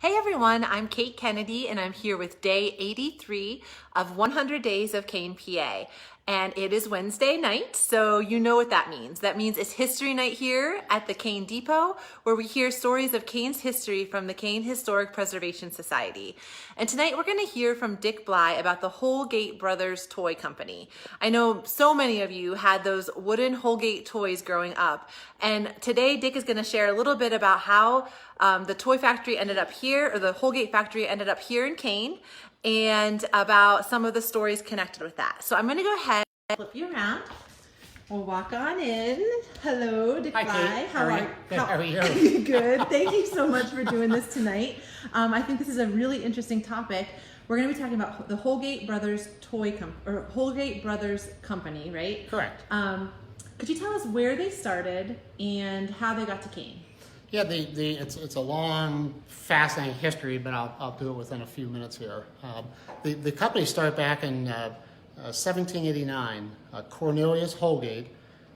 Hey everyone, I'm Kate Kennedy and I'm here with day 83 of 100 Days of Kane, PA. And it is Wednesday night, so you know what that means. That means it's history night here at the Kane Depot, where we hear stories of Kane's history from the Kane Historic Preservation Society. And tonight we're gonna hear from Dick Bly about the Holgate Brothers Toy Company. I know so many of you had those wooden Holgate toys growing up. And today Dick is gonna share a little bit about how the toy factory ended up here, or the Holgate factory ended up here in Kane, and about some of the stories connected with that. So I'm going to go ahead and flip you around. We'll walk on in. Hello, Dick Bly. Hi, Kate. How are you? Good. Thank you so much for doing this tonight. I think this is a really interesting topic. We're going to be talking about the Holgate Brothers Holgate Brothers Company, right? Correct. Could you tell us where they started and how they got to Kane? Yeah, it's a long, fascinating history, but I'll do it within a few minutes here. The company started back in 1789. Cornelius Holgate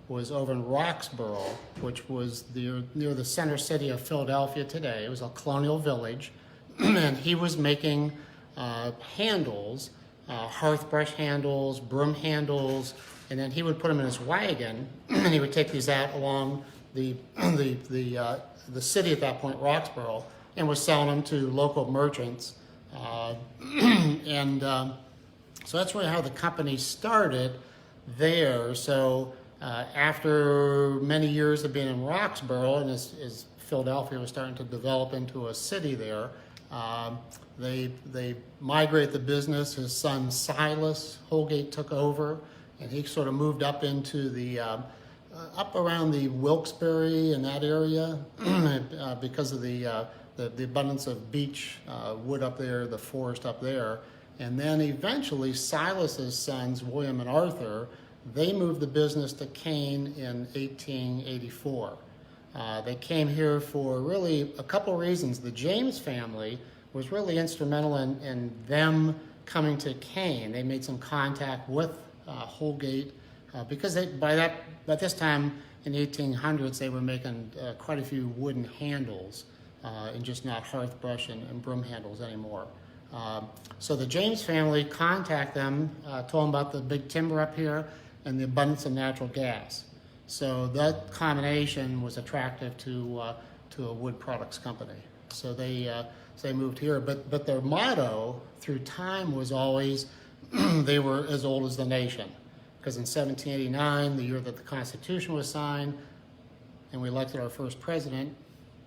was over in Roxborough, which was near the center city of Philadelphia today. It was a colonial village, and he was making handles, hearth brush handles, broom handles, and then he would put them in his wagon, and he would take these out along the city at that point, Roxborough, and was selling them to local merchants. So that's really how the company started there. So after many years of being in Roxborough, and as Philadelphia was starting to develop into a city there, they migrated the business. His son Silas Holgate took over, and he sort of moved up into the up around the Wilkes-Barre and that area because of the abundance of beech wood up there, the forest up there. And then eventually Silas's sons, William and Arthur, they moved the business to Kane in 1884. They came here for really a couple reasons. The James family was really instrumental in them coming to Kane. They made some contact with Holgate because by this time in the 1800s they were making quite a few wooden handles and just not hearth brush and broom handles anymore. So the James family contacted them, told them about the big timber up here and the abundance of natural gas. So that combination was attractive to a wood products company. So they moved here, but their motto through time was always they were as old as the nation. Because in 1789, the year that the Constitution was signed, and we elected our first president,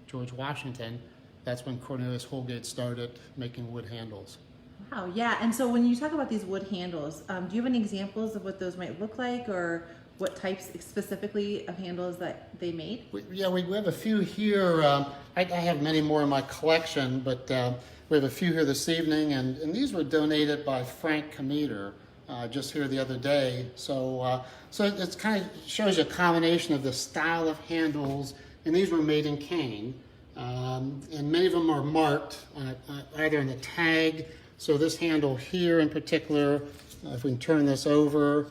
George Washington, that's when Cornelius Holgate started making wood handles. Wow, yeah. And so when you talk about these wood handles, do you have any examples of what those might look like, or what types specifically of handles that they made? We have a few here. I have many more in my collection, but we have a few here this evening, and these were donated by Frank Commuter. Just here the other day. So it kind of shows you a combination of the style of handles, and these were made in Kane. And many of them are marked either in the tag. So this handle here in particular, if we can turn this over,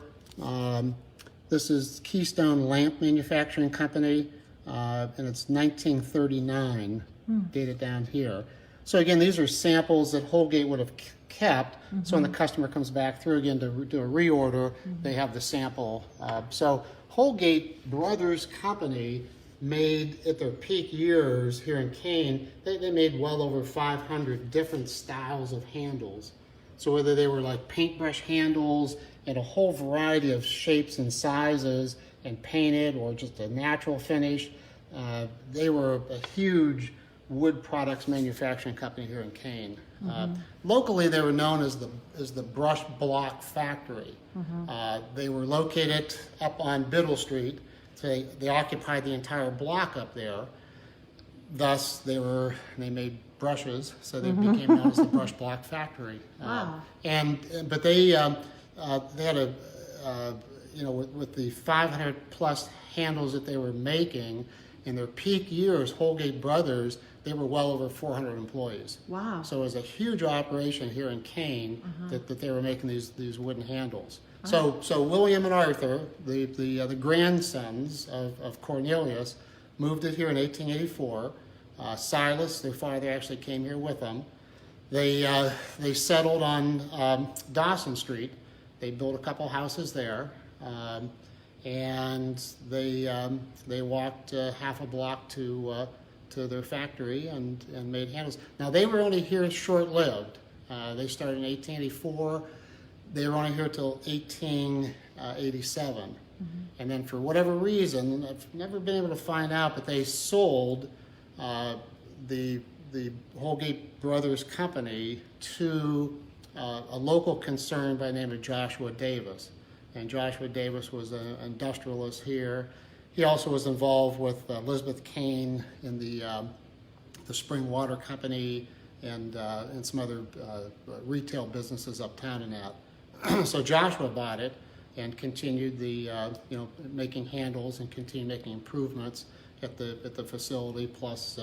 this is Keystone Lamp Manufacturing Company, and it's 1939, dated down here. So again, these are samples that Holgate would have kept, so when the customer comes back through again to do a reorder, they have the sample. So Holgate Brothers Company made, at their peak years here in Kane, they made well over 500 different styles of handles. So whether they were like paintbrush handles and a whole variety of shapes and sizes and painted or just a natural finish, they were a huge wood products manufacturing company here in Kane. Locally, they were known as the Brush Block Factory. They were located up on Biddle Street. So they occupied the entire block up there. Thus, they made brushes, so they became known as the Brush Block Factory. Wow. But they had with the 500 plus handles that they were making in their peak years, Holgate Brothers, they were well over 400 employees. Wow. So it was a huge operation here in Kane that they were making these wooden handles. So William and Arthur, the grandsons of Cornelius, moved it here in 1884. Silas, their father, actually came here with them. They settled on Dawson Street. They built a couple houses there, and they walked half a block to their factory and made handles. Now they were only here short-lived. They started in 1884. They were only here till 1887. And then for whatever reason, I've never been able to find out, but they sold the Holgate Brothers Company to a local concern by the name of Joshua Davis. And Joshua Davis was an industrialist here. He also was involved with Elizabeth Kane in the Spring Water Company and some other retail businesses uptown and that. So Joshua bought it and continued making handles and continued making improvements at the facility, plus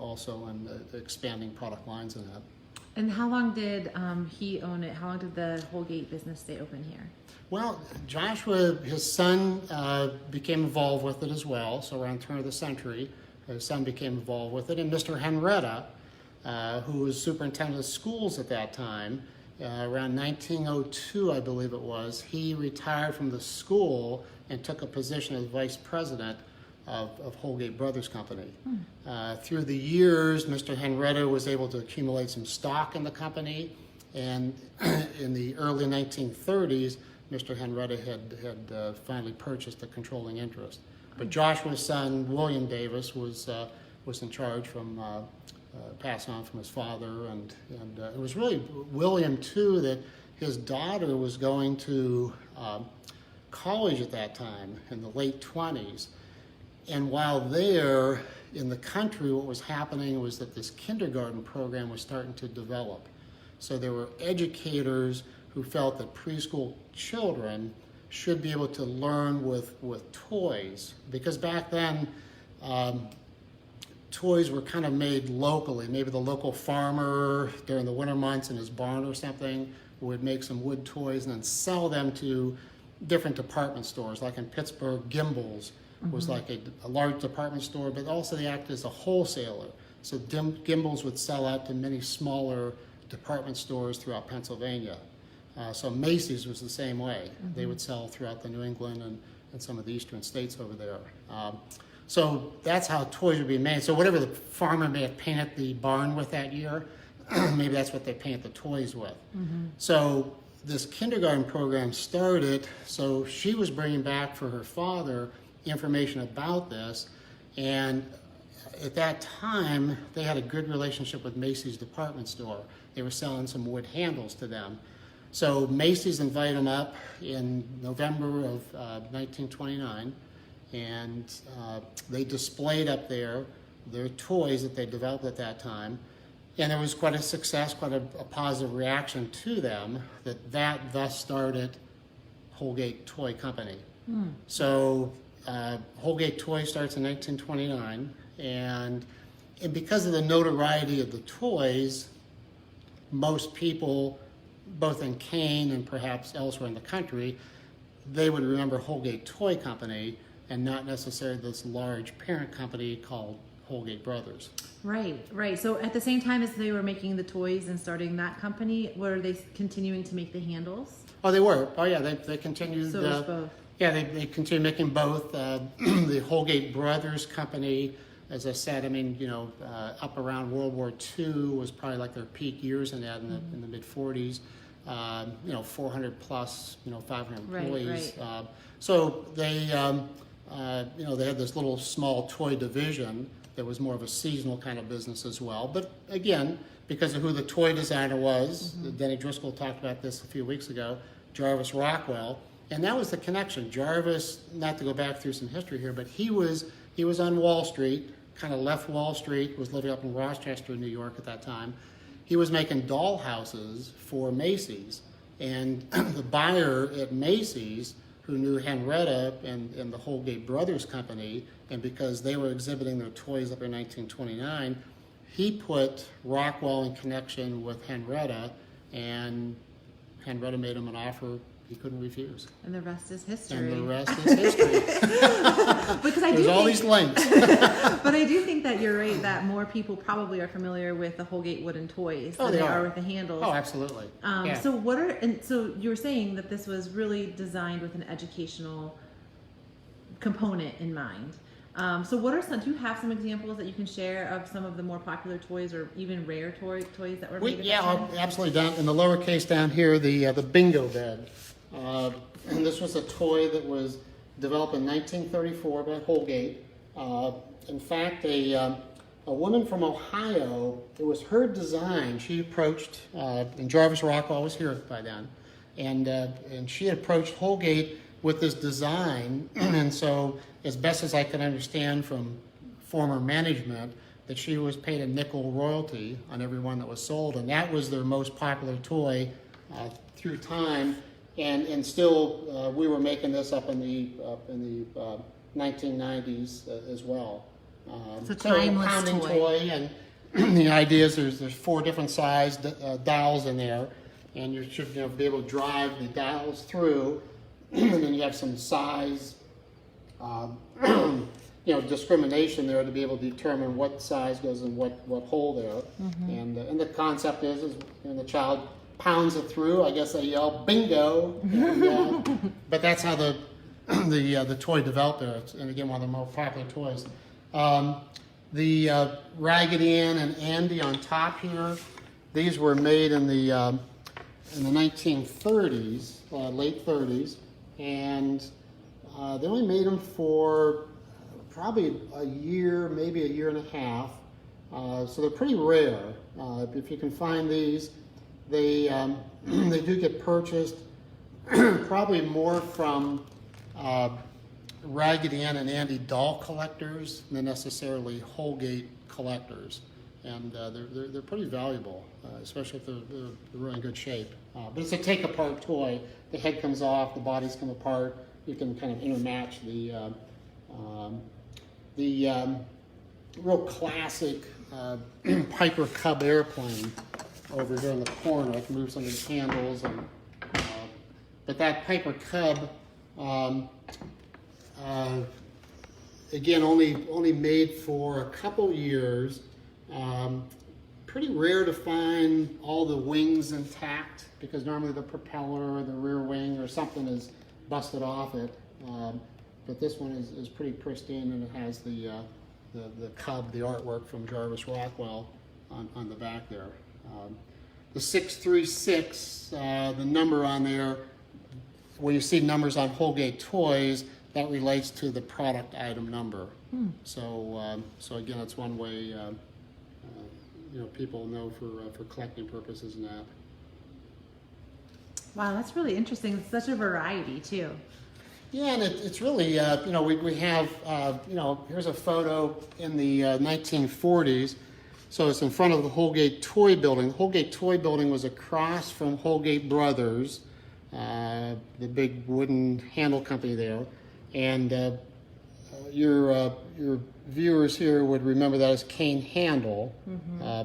also in expanding product lines and that. And how long did he own it? How long did the Holgate business stay open here? Well, Joshua, his son, became involved with it as well. So around the turn of the century, his son became involved with it. And Mr. Henretta, who was superintendent of schools at that time, around 1902, I believe it was, he retired from the school and took a position as vice president of Holgate Brothers Company. Through the years, Mr. Henretta was able to accumulate some stock in the company, and in the early 1930s, Mr. Henretta had finally purchased a controlling interest. But Joshua's son, William Davis, was in charge from passed on from his father, and it was really William too that his daughter was going to college at that time in the late 20s. And while there in the country, what was happening was that this kindergarten program was starting to develop. So there were educators who felt that preschool children should be able to learn with toys, because back then toys were kind of made locally. Maybe the local farmer during the winter months in his barn or something would make some wood toys and then sell them to different department stores. Like in Pittsburgh, Gimbel's was like a large department store, but also they acted as a wholesaler. So Gimbel's would sell out to many smaller department stores throughout Pennsylvania. So Macy's was the same way. They would sell throughout the New England and some of the eastern states over there. So that's how toys would be made. So whatever the farmer may have painted the barn with that year, maybe that's what they paint the toys with. So this kindergarten program started, so she was bringing back for her father information about this, and at that time they had a good relationship with Macy's department store. They were selling some wood handles to them. So Macy's invited them up in November of 1929, and they displayed up there their toys that they developed at that time. And there was quite a success, quite a positive reaction to them, that thus started Holgate Toy Company. So Holgate Toy starts in 1929, and because of the notoriety of the toys, most people, both in Kane and perhaps elsewhere in the country, they would remember Holgate Toy Company and not necessarily this large parent company called Holgate Brothers. Right. So at the same time as they were making the toys and starting that company, were they continuing to make the handles? Oh, they were. Oh, yeah, they continued. So it was both. Yeah, they continued making both. The Holgate Brothers Company, as I said, up around World War II was probably like their peak years in that, in the mid 40s. 400 plus, 500 employees. Right. So they had this little small toy division that was more of a seasonal kind of business as well. But again, because of who the toy designer was, Denny Driscoll talked about this a few weeks ago, Jarvis Rockwell, and that was the connection. Jarvis, not to go back through some history here, but he was on Wall Street, kind of left Wall Street, was living up in Rochester, New York at that time. He was making doll houses for Macy's, and the buyer at Macy's, who knew Henretta and the Holgate Brothers Company, and because they were exhibiting their toys up in 1929, he put Rockwell in connection with Henretta, and Henretta made him an offer. he couldn't refuse. And the rest is history. And the rest is history. Because I There's all these links. But I do think that you're right that more people probably are familiar with the Holgate wooden toys than they they are. are with the handles. Oh, absolutely. Yeah. So you were saying that this was really designed with an educational component in mind. So what are some? Do you have some examples that you can share of some of the more popular toys or even rare toys that were made? At that time? Absolutely. Down in the lowercase down here, the bingo bed. And this was a toy that was developed in 1934 by Holgate. In fact, a woman from Ohio, it was her design. She approached, and Jarvis Rockwell was here by then, and she approached Holgate with this design. And so, as best as I can understand from former management, that she was paid a nickel royalty on every one that was sold, and that was their most popular toy through time. And still, we were making this up in the 1990s as well. It's a timeless pounding toy. And the idea is there's 4 different size dials in there, and you should be able to drive the dials through, and then you have some size discrimination there to be able to determine what size goes in what hole there. Mm-hmm. And the concept is when the child pounds it through, I guess they yell bingo. And, but that's how the toy developed there. And again, one of the more popular toys. The Raggedy Ann and Andy on top here, these were made in the 1930s, late 30s, and they only made them for probably a year, maybe a year and a half. So they're pretty rare. If you can find these, they do get purchased probably more from Raggedy Ann and Andy doll collectors than necessarily Holgate collectors, and they're pretty valuable, especially if they're really in good shape. But it's a take-apart toy. The head comes off, the bodies come apart. You can kind of intermatch the real classic Piper Cub airplane over here in the corner. I can move some of these handles, but that Piper Cub. Again, only made for a couple years. Pretty rare to find all the wings intact because normally the propeller or the rear wing or something is busted off it. But this one is pretty pristine, and it has the Cub, the artwork from Jarvis Rockwell on the back there. The 636, the number on there, where you see numbers on Holgate toys, that relates to the product item number. So again, that's one way people know for collecting purposes and that. Wow, that's really interesting. It's such a variety too. Yeah, and it's really we have here's a photo in the 1940s. So it's in front of the Holgate Toy Building. The Holgate Toy Building was across from Holgate Brothers, the big wooden handle company there. And your viewers here would remember that as Cane Handle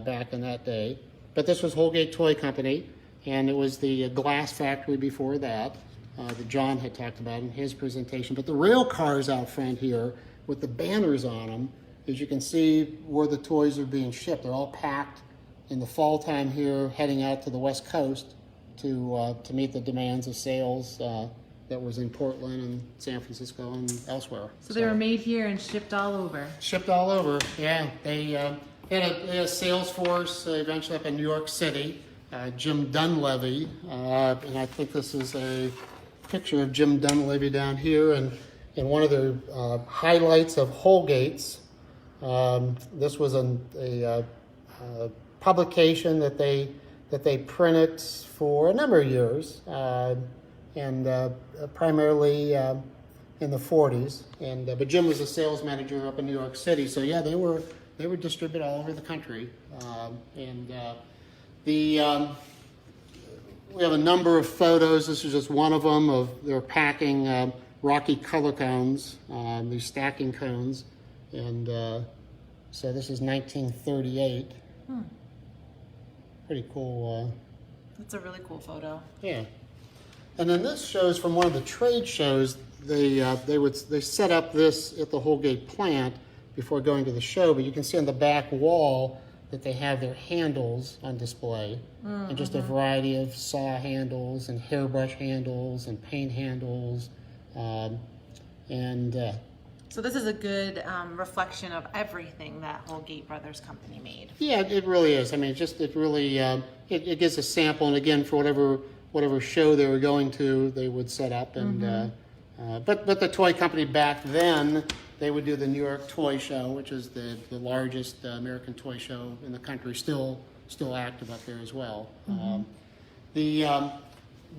back in that day. But this was Holgate Toy Company, and it was the glass factory before that John had talked about in his presentation. But the rail cars out front here with the banners on them, as you can see where the toys are being shipped. They're all packed in the fall time here, heading out to the West Coast to meet the demands of sales that was in Portland and San Francisco and elsewhere. So they were made here and shipped all over. Shipped all over, yeah. They had a sales force eventually up in New York City. Jim Dunleavy, and I think this is a picture of Jim Dunleavy down here, and one of their highlights of Holgate's. This was a publication that they printed for a number of years, and primarily in the 40s. But Jim was a sales manager up in New York City, so yeah, they were distributed all over the country. We have a number of photos. This is just one of them of they're packing Rocky color cones, these stacking cones, and so this is 1938. Pretty cool. That's a really cool photo. Yeah. And then this shows from one of the trade shows. They set up this at the Holgate plant before going to the show, but you can see on the back wall that they have their handles on display, and just a variety of saw handles and hairbrush handles and paint handles, So this is a good reflection of everything that Holgate Brothers Company made. yeah, it really is. I mean, it gives a sample, and again, for whatever show they were going to, they would set up, and but the toy company back then, they would do the New York Toy Show, which is the largest American toy show in the country, still active up there as well. During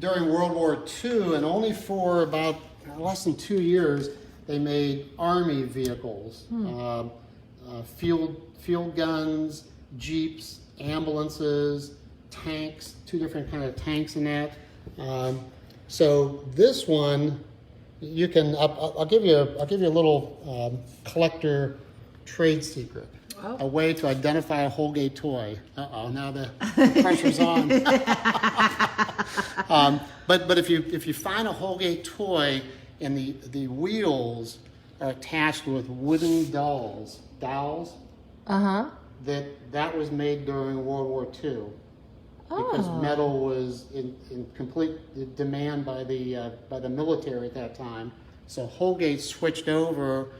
World War II, and only for about less than 2 years, they made Army vehicles, field guns, jeeps, ambulances, tanks, 2 different kind of tanks in that. So this one, you can. I'll give you a little collector trade secret. Oh. A way to identify a Holgate toy. Now the pressure's on. But if you find a Holgate toy and the wheels are attached with wooden dowels, that was made during World War II. Because metal was in complete demand by the military at that time. So Holgate switched over,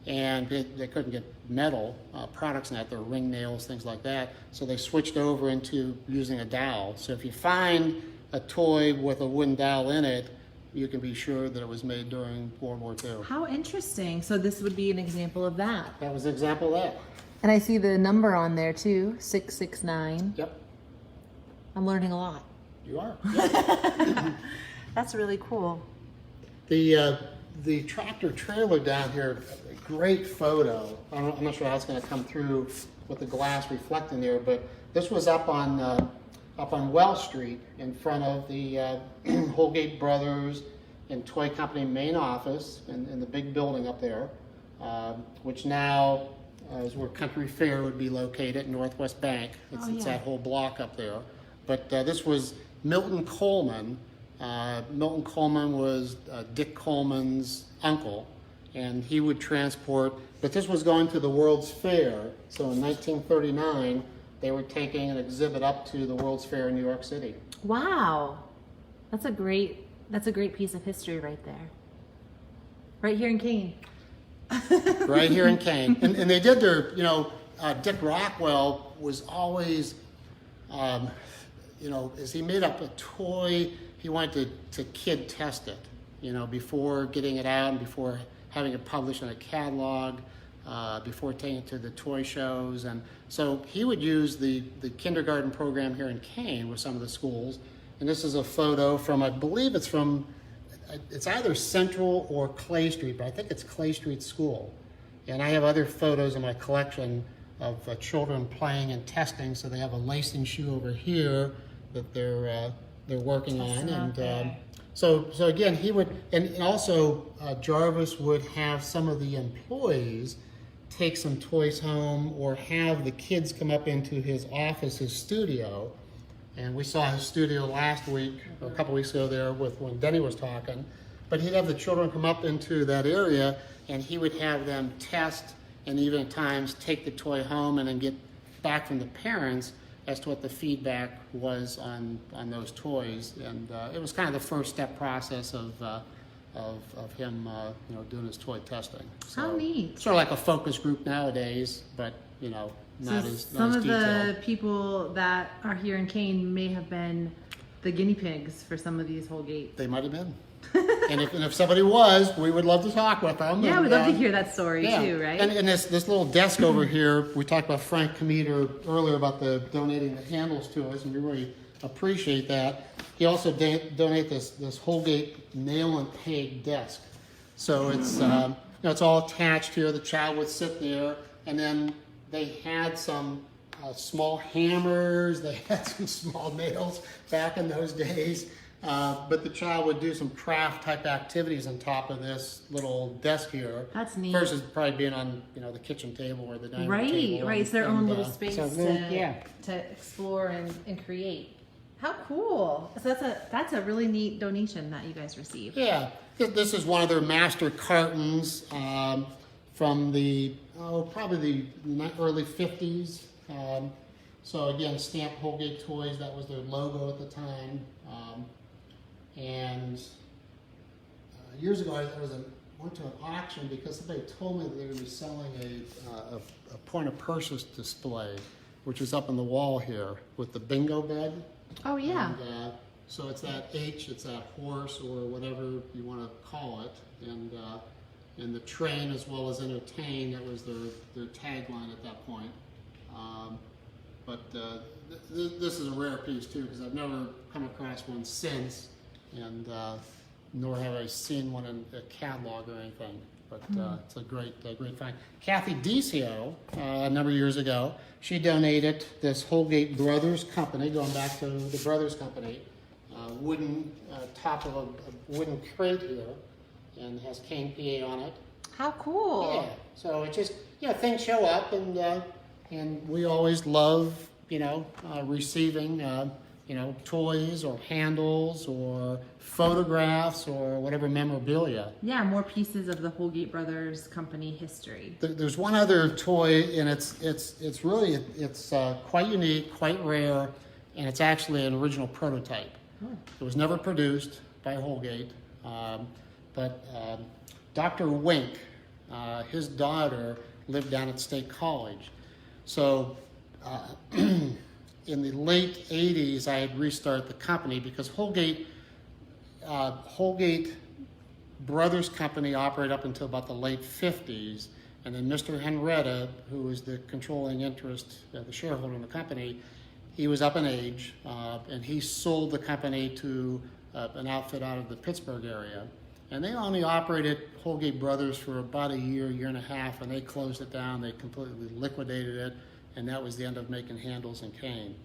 and they couldn't get metal products in that, their ring nails, things like that. So they switched over into using a dowel. So if you find a toy with a wooden dowel in it, you can be sure that it was made during World War II. How interesting. So this would be an example of that. That was an example of that. And I see the number on there too, 669. Yep, I'm learning a lot. you are. Yep. That's really cool. The tractor trailer down here, a great photo. I'm not sure how it's going to come through with the glass reflecting there, but this was up on Well Street in front of the Holgate Brothers and Toy Company main office in the big building up there, which now is where Country Fair would be located, Northwest Bank. It's that whole block up there. But this was Milton Coleman. Milton Coleman was Dick Coleman's uncle, and he would transport, but this was going to the World's Fair. So in 1939, they were taking an exhibit up to the World's Fair in New York City. Wow. That's a great piece of history right there. Right here in Kane. Right here in Kane. And they did their, Dick Rockwell was always, as he made up a toy, he wanted to kid test it, before getting it out and before having it published in a catalog, before taking it to the toy shows. And so he would use the kindergarten program here in Kane with some of the schools. And this is a photo from, I believe it's either Central or Clay Street, but I think it's Clay Street School. And I have other photos in my collection of children playing and testing. So they have a lacing shoe over here that they're working on. And so again, he would, and also Jarvis would have some of the employees take some toys home or have the kids come up into his office, his studio. And we saw his studio last week, or a couple weeks ago there when Denny was talking. But he'd have the children come up into that area, and he would have them test and even at times take the toy home and then get back from the parents as to what the feedback was on those toys. And it was kind of the first step process of him doing his toy testing. So, how neat. sort of like a focus group nowadays, but not as some of detailed. the people that are here in Kane may have been the guinea pigs for some of these Holgate. They might have been. and if somebody was, we would love to talk with them. Yeah, and, we'd love to hear that story too, right? And this little desk over here, we talked about Frank Commuter earlier about donating the handles to us, and we really appreciate that. He also donated this Holgate nail and peg desk. So it's it's all attached here. The child would sit there, and then they had some small hammers. They had some small nails back in those days. But the child would do some craft type activities on top of this little desk here. That's neat. Versus probably being on the kitchen table or the dining room table. Right. It's their own little space so, to explore and create. How cool! So that's a really neat donation that you guys received. Yeah, this is one of their master cartons from the probably the early 50s. So again, stamped Holgate toys. That was their logo at the time. And years ago, I went to an auction because somebody told me that they would be selling a point of purchase display, which is up on the wall here with the bingo bed. Oh yeah. And, so it's that H, it's that horse, or whatever you want to call it, and the train as well as entertain. That was their tagline at that point. But this is a rare piece too, because I've never come across one since, and nor have I seen one in a catalog or anything. But it's a great find. Kathy Decio, a number of years ago, she donated this Holgate Brothers Company, going back to the Brothers Company, wooden top of a wooden crate here, and has Kane PA on it. How cool! Yeah, so it just things show up, and we always love receiving toys or handles or photographs or whatever memorabilia. Yeah, more pieces of the Holgate Brothers Company history. There's one other toy, and it's really quite unique, quite rare, and it's actually an original prototype. Oh. It was never produced by Holgate, but Dr. Wink, his daughter, lived down at State College. So in the late 80s, I had restarted the company because Holgate Brothers Company operated up until about the late 50s, and then Mr. Henrietta, who was the controlling interest, the shareholder in the company, he was up in age, and he sold the company to an outfit out of the Pittsburgh area. And they only operated Holgate Brothers for about a year and a half, and they closed it down. They completely liquidated it, and that was the end of making handles and cane.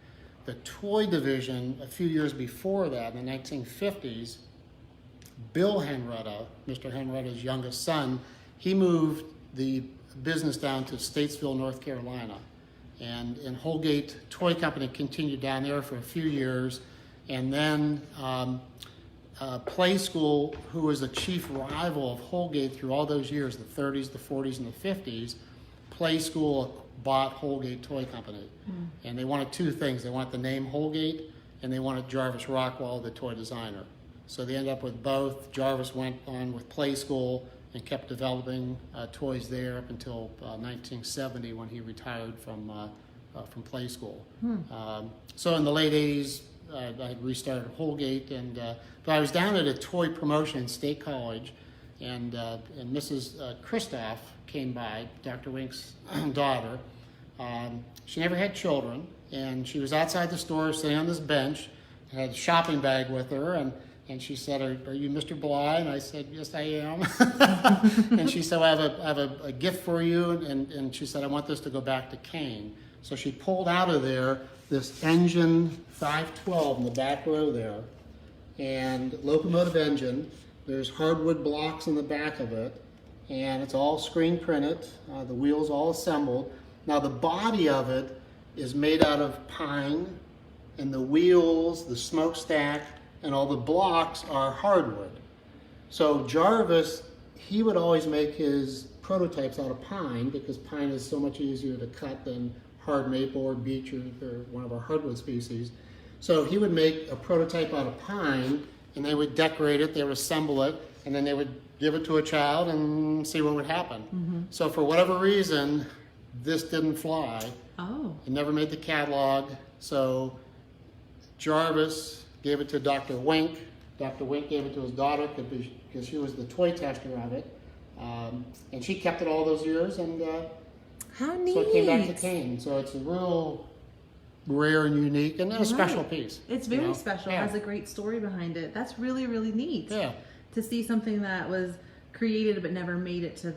The toy division, a few years before that, in the 1950s, Bill Henrietta, Mr. Henrietta's youngest son, he moved the business down to Statesville, North Carolina. And Holgate Toy Company continued down there for a few years, and then Play School, who was the chief rival of Holgate through all those years, the 30s, the 40s, and the 50s, Play School bought Holgate Toy Company. And they wanted two things. They wanted the name Holgate, and they wanted Jarvis Rockwell, the toy designer. So they ended up with both. Jarvis went on with Play School and kept developing toys there up until 1970 when he retired from Play School. So in the late 80s, I had restarted Holgate, but I was down at a toy promotion in State College, and Mrs. Christoph came by, Dr. Wink's daughter. She never had children, and she was outside the store sitting on this bench, had a shopping bag with her, and she said, are you Mr. Bly? And I said, yes, I am. And she said, well, I have a gift for you, and she said, I want this to go back to Kane. So she pulled out of there this engine 512 in the back row there, and locomotive engine. There's hardwood blocks in the back of it, and it's all screen printed. The wheels all assembled. Now the body of it is made out of pine, and the wheels, the smokestack, and all the blocks are hardwood. So Jarvis, he would always make his prototypes out of pine because pine is so much easier to cut than hard maple or beech or one of our hardwood species. So he would make a prototype out of pine, and they would decorate it, they would assemble it, and then they would give it to a child and see what would happen. So for whatever reason, this didn't fly. Oh. It never made the catalog. So Jarvis gave it to Dr. Wink. Dr. Wink gave it to his daughter because she was the toy tester of it. And she kept it all those years, and How neat. so it came back to Kane. So it's a real rare and unique and a special piece. It's very special. Yeah. It has a great story behind it. That's really, really neat. Yeah. To see something that was created but never made it to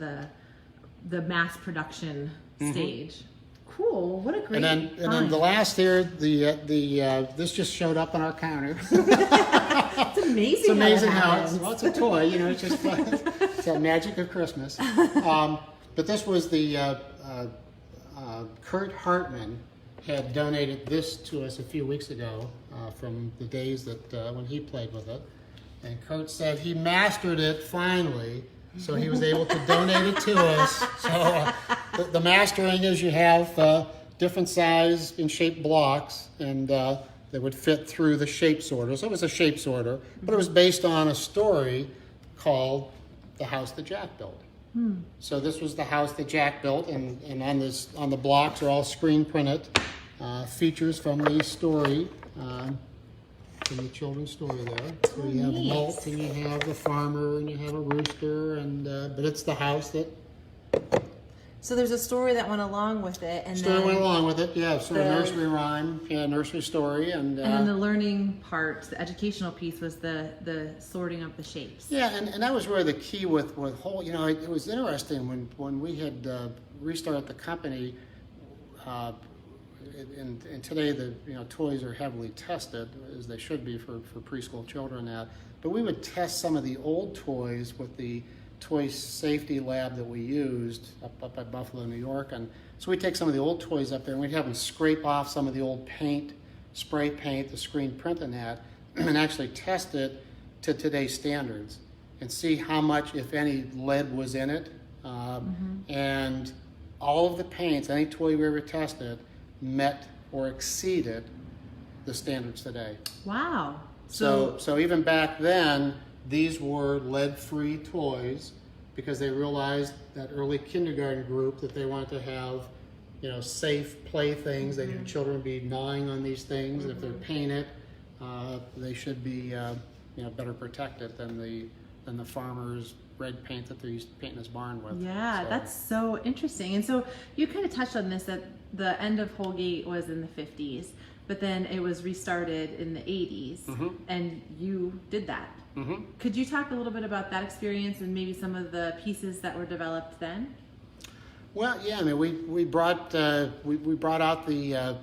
the mass production stage. Cool. What a great And then the last here, this just showed up on our counter. It's amazing. It's amazing how it's it's a toy, it's just it's the magic of Christmas. But this was the Kurt Hartman. had donated this to us a few weeks ago from the days that when he played with it. And Kurt said he mastered it finally, so he was able to donate it to us. So the mastering is you have different size and shaped blocks, and they would fit through the shape sorter. So it was a shape sorter, but it was based on a story called The House That Jack Built. So this was the house that Jack built, and on the blocks are all screen printed features from the story, from the children's story there. So you have Neat. malt, and you have the farmer, and you have a rooster, and but it's the house that So there's a story that went along with it, and story then went along with it. Yeah, sort of the- nursery rhyme, yeah, nursery story, and then the learning part, the educational piece, was the sorting of the shapes. yeah, and that was really the key with whole. You know, it was interesting when we had restarted the company. And today the toys are heavily tested, as they should be for preschool children now. But we would test some of the old toys with the toy safety lab that we used up at Buffalo, New York. And so we'd take some of the old toys up there and we'd have them scrape off some of the old paint, spray paint, the screen print and that, and actually test it to today's standards and see how much, if any, lead was in it. And all of the paints, any toy we ever tested, met or exceeded the standards today. Wow. So even back then, these were lead-free toys because they realized that early kindergarten group that they wanted to have, safe playthings. They needed children to be gnawing on these things, and if they're painted, they should be, better protected than the farmer's red paint that they're used to painting his barn with. Yeah, So- that's so interesting. And so you kind of touched on this, that the end of Holgate was in the 50s, but then it was restarted in the 80s, and you did that. Could you talk a little bit about that experience and maybe some of the pieces that were developed then? Well, yeah, I mean, we brought out the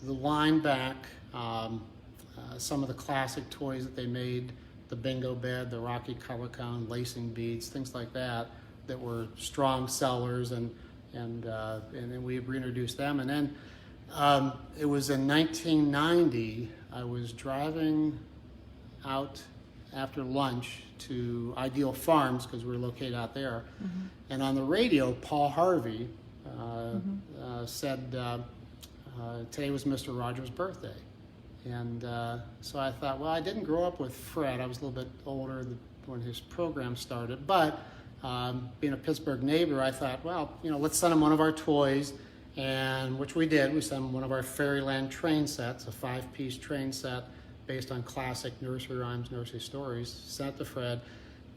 line back, some of the classic toys that they made, the bingo bed, the Rocky color cone, lacing beads, things like that were strong sellers, and then we reintroduced them. And then it was in 1990. I was driving out after lunch to Ideal Farms because we were located out there, and on the radio, Paul Harvey said today was Mr. Rogers' birthday. And so I thought, well, I didn't grow up with Fred. I was a little bit older when his program started. But being a Pittsburgh neighbor, I thought, well, let's send him one of our toys. And which we did. We sent him one of our Fairyland train sets, a 5-piece train set based on classic nursery rhymes, nursery stories. Sent it to Fred.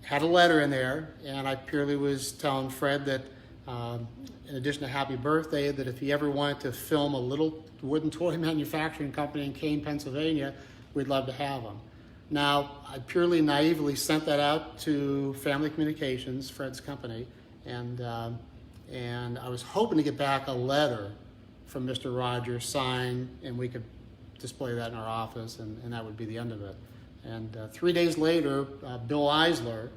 Had a letter in there. And I purely was telling Fred that in addition to happy birthday, that if he ever wanted to film a little wooden toy manufacturing company in Kane, Pennsylvania, we'd love to have him. Now, I purely naively sent that out to Family Communications, Fred's company, and I was hoping to get back a letter from Mr. Rogers signed, and we could display that in our office, and that would be the end of it. And 3 days later, Bill Eisler,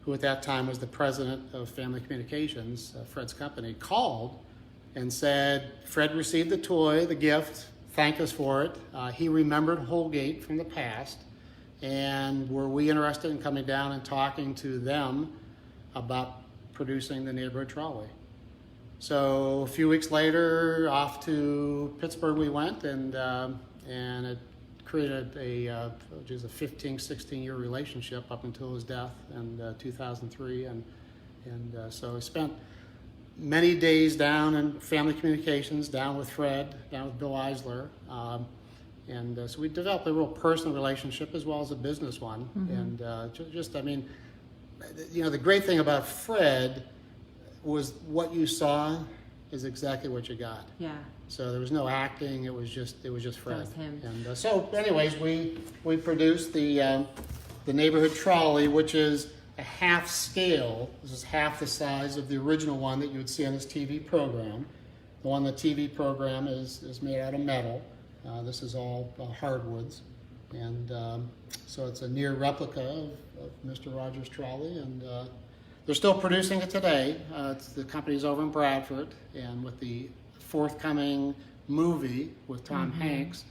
who at that time was the president of Family Communications, Fred's company, called and said, Fred received the toy, the gift, thanked us for it. He remembered Holgate from the past, and were we interested in coming down and talking to them about producing the neighborhood trolley. So a few weeks later, off to Pittsburgh we went, and it created a 15, 16-year relationship up until his death in 2003. And so I spent many days down in Family Communications, down with Fred, down with Bill Eisler. So we developed a real personal relationship as well as a business one. And the great thing about Fred was what you saw is exactly what you got. Yeah. So there was no acting. It was just Fred. That was him. And so, anyways, we produced the neighborhood trolley, which is a half scale. This is half the size of the original one that you would see on this TV program. The one the TV program is made out of metal. This is all hardwoods, and so it's a near replica of Mr. Rogers' trolley, and they're still producing it today. The company's over in Bradford, and with the forthcoming movie with Tom Hanks,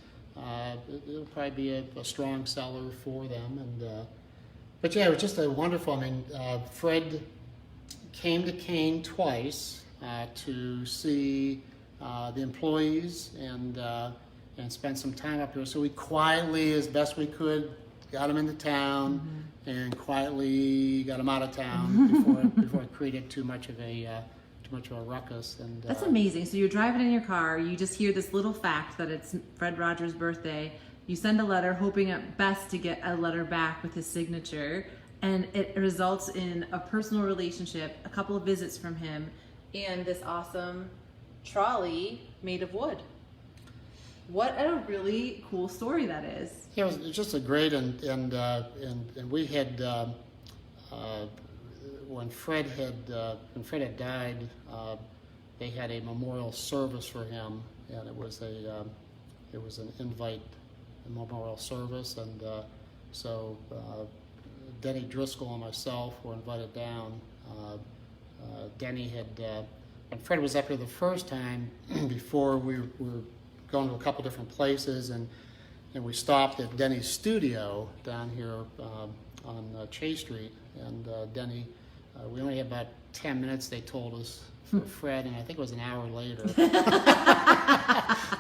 it'll probably be a strong seller for them. And but yeah, it was just a wonderful. I mean, Fred came to Kane twice to see the employees and spend some time up here. So we quietly, as best we could, got him into town and quietly got him out of town before it created too much of a ruckus. And That's amazing. So you're driving in your car, you just hear this little fact that it's Fred Rogers' birthday. You send a letter hoping at best to get a letter back with his signature, and it results in a personal relationship, a couple of visits from him, and this awesome trolley made of wood. What a really cool story that is. Yeah, it was just a great and we had when Fred had died, they had a memorial service for him, and it was an invite memorial service, and so Denny Driscoll and myself were invited down. Denny had when Fred was up here the first time before we were going to a couple different places, and we stopped at Denny's studio down here on Chase Street, and Denny, we only had about 10 minutes, they told us, for Fred, and I think it was an hour later.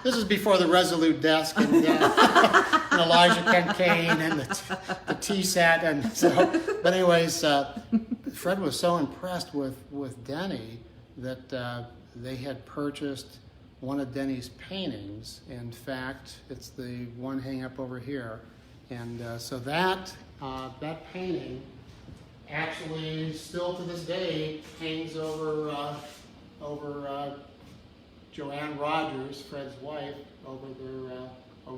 This is before the Resolute desk and Elijah Kincaid and the T-set, and so, but anyways, Fred was so impressed with Denny that they had purchased one of Denny's paintings. In fact, it's the one hanging up over here, and so that painting actually still to this day hangs over Joanne Rogers, Fred's wife, over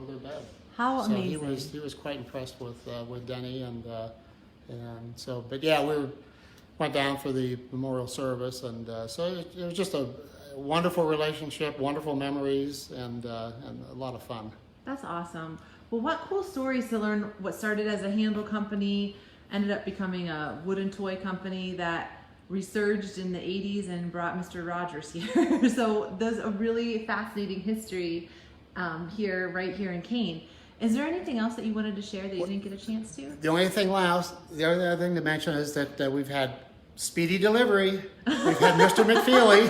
their bed. How so amazing! He was quite impressed with Denny, and so, but yeah, we went down for the memorial service, and so it was just a wonderful relationship, wonderful memories, and a lot of fun. That's awesome. Well, what cool stories to learn what started as a handle company, ended up becoming a wooden toy company that resurged in the 80s and brought Mr. Rogers here. So there's a really fascinating history right here in Kane. Is there anything else that you wanted to share that you didn't get a chance to? The only other thing to mention is that we've had speedy delivery. We've had Mr. McFeely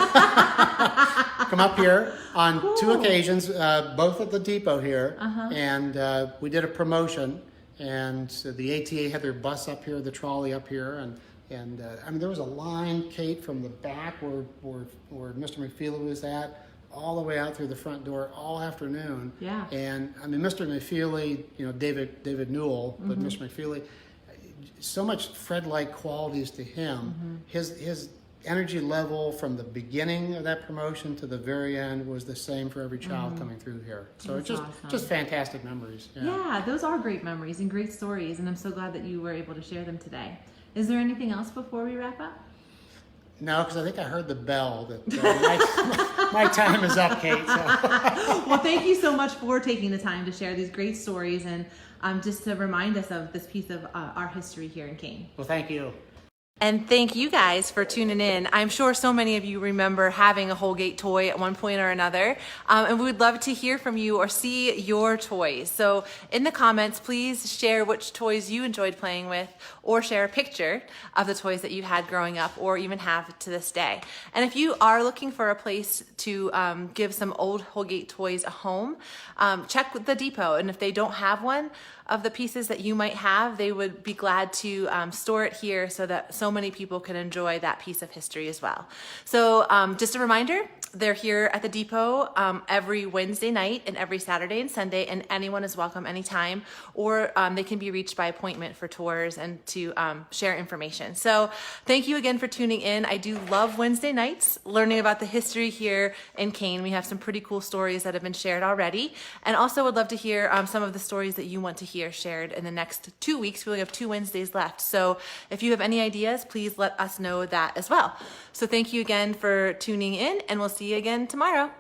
come up here on two occasions, both at the depot here, and we did a promotion, and the ATA had their bus up here, the trolley up here, and I mean, there was a line, Kate, from the back where Mr. McFeely was at, all the way out through the front door all afternoon. Yeah. And I mean, Mr. McFeely, David Newell, but Mr. McFeely, so much Fred-like qualities to him. His energy level from the beginning of that promotion to the very end was the same for every child coming through here. So That's it's awesome. just fantastic memories. Yeah, those are great memories and great stories, and I'm so glad that you were able to share them today. Is there anything else before we wrap up? No, because I think I heard the bell that my time is up, Kate. So. Well, thank you so much for taking the time to share these great stories and just to remind us of this piece of our history here in Kane. Well, thank you. And thank you guys for tuning in. I'm sure so many of you remember having a Holgate toy at one point or another. And we would love to hear from you or see your toys. So in the comments, please share which toys you enjoyed playing with, or share a picture of the toys that you had growing up or even have to this day. And if you are looking for a place to give some old Holgate toys a home, check with the depot. And if they don't have one of the pieces that you might have, they would be glad to store it here so that so many people can enjoy that piece of history as well. So just a reminder, they're here at the depot every Wednesday night and every Saturday and Sunday, and anyone is welcome anytime, or they can be reached by appointment for tours and to share information. So thank you again for tuning in. I do love Wednesday nights, learning about the history here in Kane. We have some pretty cool stories that have been shared already, and also would love to hear some of the stories that you want to hear shared in the next 2 weeks. We only have 2 Wednesdays left. So if you have any ideas, please let us know that as well. So thank you again for tuning in, and we'll see you again tomorrow.